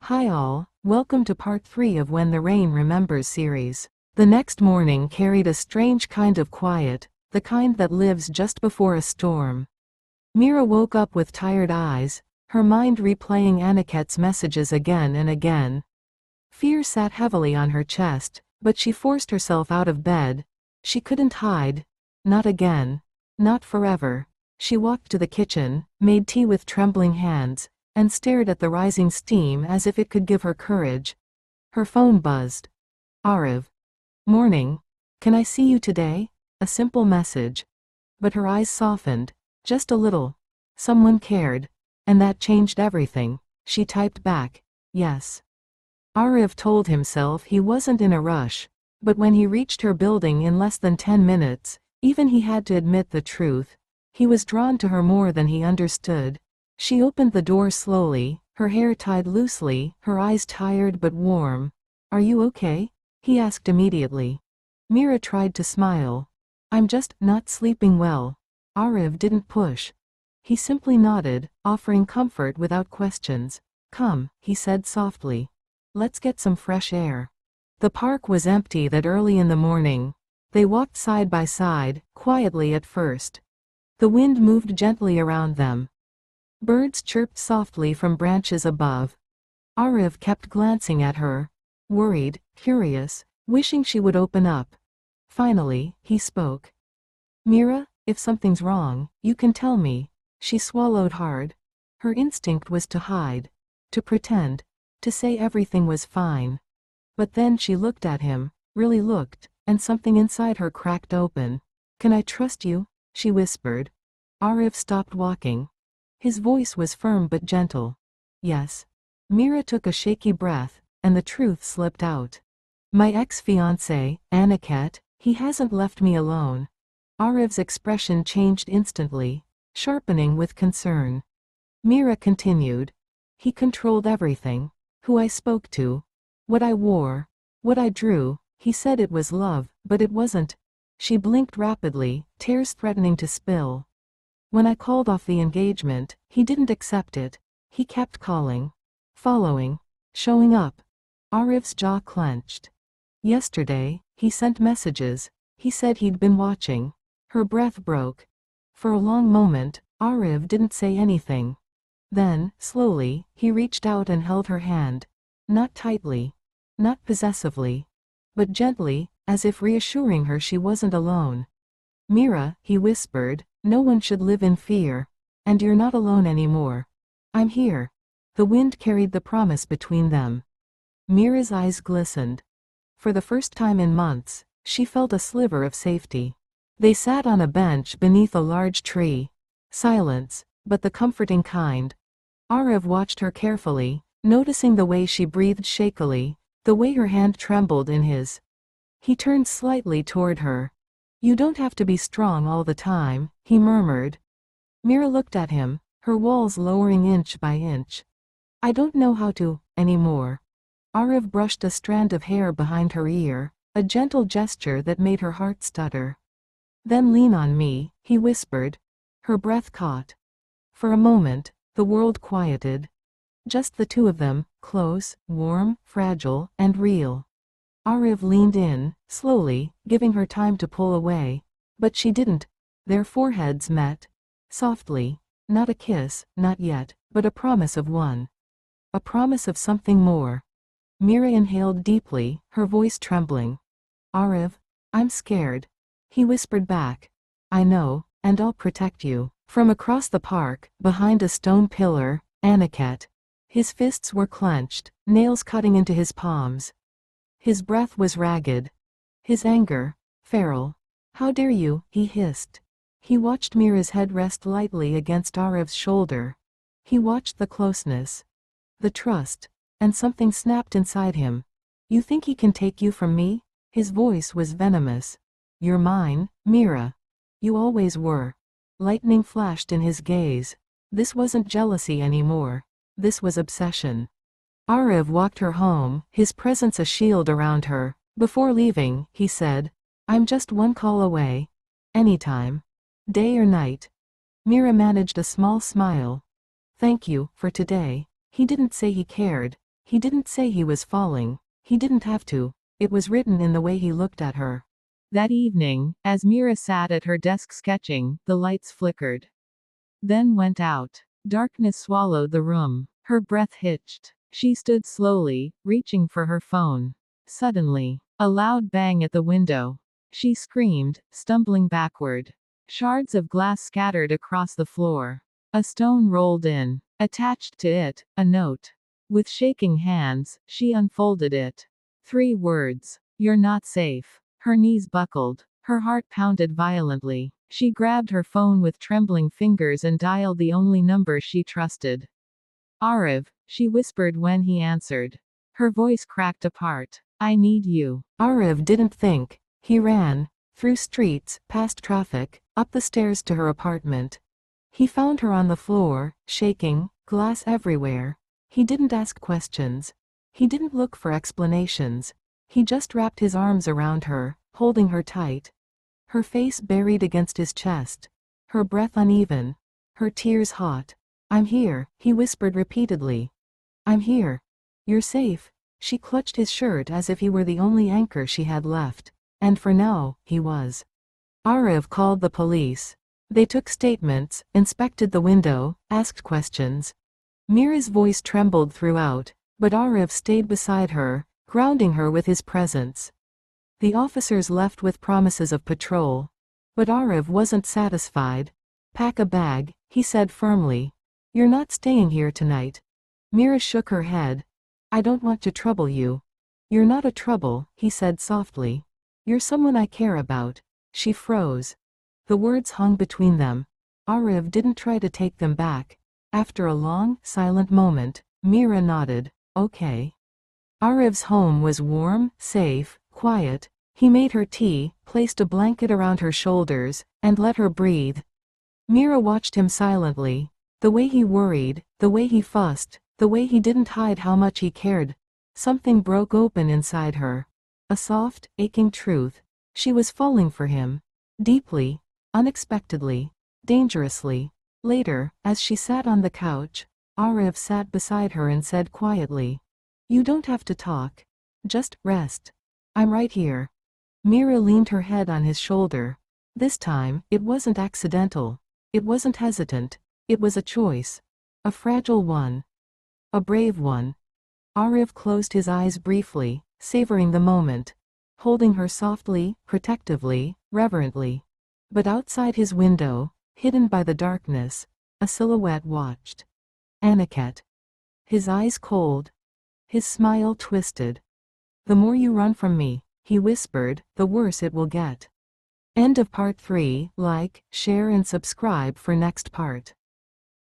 Hi all, welcome to part 3 of When the Rain Remembers series. The next morning carried a strange kind of quiet, the kind that lives just before a storm. Meera woke up with tired eyes, her mind replaying Aniket's messages again and again. Fear sat heavily on her chest, but she forced herself out of bed. She couldn't hide. Not again. Not forever. She walked to the kitchen, made tea with trembling hands, and stared at the rising steam as if it could give her courage. Her phone buzzed. Aarav. Morning. Can I see you today? A simple message. But her eyes softened. Just a little. Someone cared. And that changed everything. She typed back. Yes. Aarav told himself he wasn't in a rush. But when he reached her building in less than 10 minutes, even he had to admit the truth. He was drawn to her more than he understood. She opened the door slowly, her hair tied loosely, her eyes tired but warm. Are you okay? He asked immediately. Meera tried to smile. I'm just not sleeping well. Aarav didn't push. He simply nodded, offering comfort without questions. Come, he said softly. Let's get some fresh air. The park was empty that early in the morning. They walked side by side, quietly at first. The wind moved gently around them. Birds chirped softly from branches above. Aarav kept glancing at her. Worried, curious, wishing she would open up. Finally, he spoke. Meera, if something's wrong, you can tell me. She swallowed hard. Her instinct was to hide. To pretend. To say everything was fine. But then she looked at him, really looked, and something inside her cracked open. Can I trust you? She whispered. Aarav stopped walking. His voice was firm but gentle. Yes. Meera took a shaky breath, and the truth slipped out. My ex-fiancé, Aniket, he hasn't left me alone. Aarav's expression changed instantly, sharpening with concern. Meera continued. He controlled everything. Who I spoke to. What I wore. What I drew. He said it was love, but it wasn't. She blinked rapidly, tears threatening to spill. When I called off the engagement, he didn't accept it. He kept calling. Following. Showing up. Aarav's jaw clenched. Yesterday, he sent messages. He said he'd been watching. Her breath broke. For a long moment, Aarav didn't say anything. Then, slowly, he reached out and held her hand. Not tightly. Not possessively. But gently, as if reassuring her she wasn't alone. Meera, he whispered, no one should live in fear. And you're not alone anymore. I'm here. The wind carried the promise between them. Meera's eyes glistened. For the first time in months, she felt a sliver of safety. They sat on a bench beneath a large tree. Silence, but the comforting kind. Aarav watched her carefully, noticing the way she breathed shakily, the way her hand trembled in his. He turned slightly toward her. You don't have to be strong all the time, he murmured. Meera looked at him, her walls lowering inch by inch. I don't know how to, anymore. Aarav brushed a strand of hair behind her ear, a gentle gesture that made her heart stutter. Then lean on me, he whispered. Her breath caught. For a moment, the world quieted. Just the two of them, close, warm, fragile, and real. Aarav leaned in, slowly, giving her time to pull away. But she didn't. Their foreheads met. Softly. Not a kiss, not yet, but a promise of one. A promise of something more. Meera inhaled deeply, her voice trembling. Aarav, I'm scared. He whispered back. I know, and I'll protect you. From across the park, behind a stone pillar, Aniket. His fists were clenched, nails cutting into his palms. His breath was ragged. His anger, feral. How dare you, he hissed. He watched Meera's head rest lightly against Aarav's shoulder. He watched the closeness. The trust. And something snapped inside him. You think he can take you from me? His voice was venomous. You're mine, Meera. You always were. Lightning flashed in his gaze. This wasn't jealousy anymore. This was obsession. Aarav walked her home, his presence a shield around her. Before leaving, he said, I'm just one call away. Anytime. Day or night. Meera managed a small smile. Thank you, for today. He didn't say he cared. He didn't say he was falling. He didn't have to. It was written in the way he looked at her. That evening, as Meera sat at her desk sketching, the lights flickered. Then went out. Darkness swallowed the room. Her breath hitched. She stood slowly, reaching for her phone. Suddenly, a loud bang at the window. She screamed, stumbling backward. Shards of glass scattered across the floor. A stone rolled in. Attached to it, a note. With shaking hands, she unfolded it. 3 words. You're not safe. Her knees buckled. Her heart pounded violently. She grabbed her phone with trembling fingers and dialed the only number she trusted. Aarav, she whispered when he answered. Her voice cracked apart. I need you. Aarav didn't think. He ran. Through streets, past traffic, up the stairs to her apartment. He found her on the floor, shaking, glass everywhere. He didn't ask questions. He didn't look for explanations. He just wrapped his arms around her, holding her tight. Her face buried against his chest. Her breath uneven. Her tears hot. I'm here, he whispered repeatedly. I'm here. You're safe. She clutched his shirt as if he were the only anchor she had left. And for now, he was. Aarav called the police. They took statements, inspected the window, asked questions. Meera's voice trembled throughout, but Aarav stayed beside her, grounding her with his presence. The officers left with promises of patrol. But Aarav wasn't satisfied. Pack a bag, he said firmly. You're not staying here tonight. Meera shook her head. I don't want to trouble you. You're not a trouble, he said softly. You're someone I care about. She froze. The words hung between them. Aarav didn't try to take them back. After a long, silent moment, Meera nodded. Okay. Aarav's home was warm, safe, quiet. He made her tea, placed a blanket around her shoulders, and let her breathe. Meera watched him silently. The way he worried, the way he fussed, the way he didn't hide how much he cared. Something broke open inside her. A soft, aching truth. She was falling for him. Deeply. Unexpectedly. Dangerously. Later, as she sat on the couch, Aarav sat beside her and said quietly, You don't have to talk. Just rest. I'm right here. Meera leaned her head on his shoulder. This time, it wasn't accidental. It wasn't hesitant. It was a choice. A fragile one. A brave one. Aarav closed his eyes briefly, savoring the moment. Holding her softly, protectively, reverently. But outside his window, hidden by the darkness, a silhouette watched. Aniket. His eyes cold. His smile twisted. The more you run from me, he whispered, the worse it will get. End of part 3. Like, share and subscribe for next part.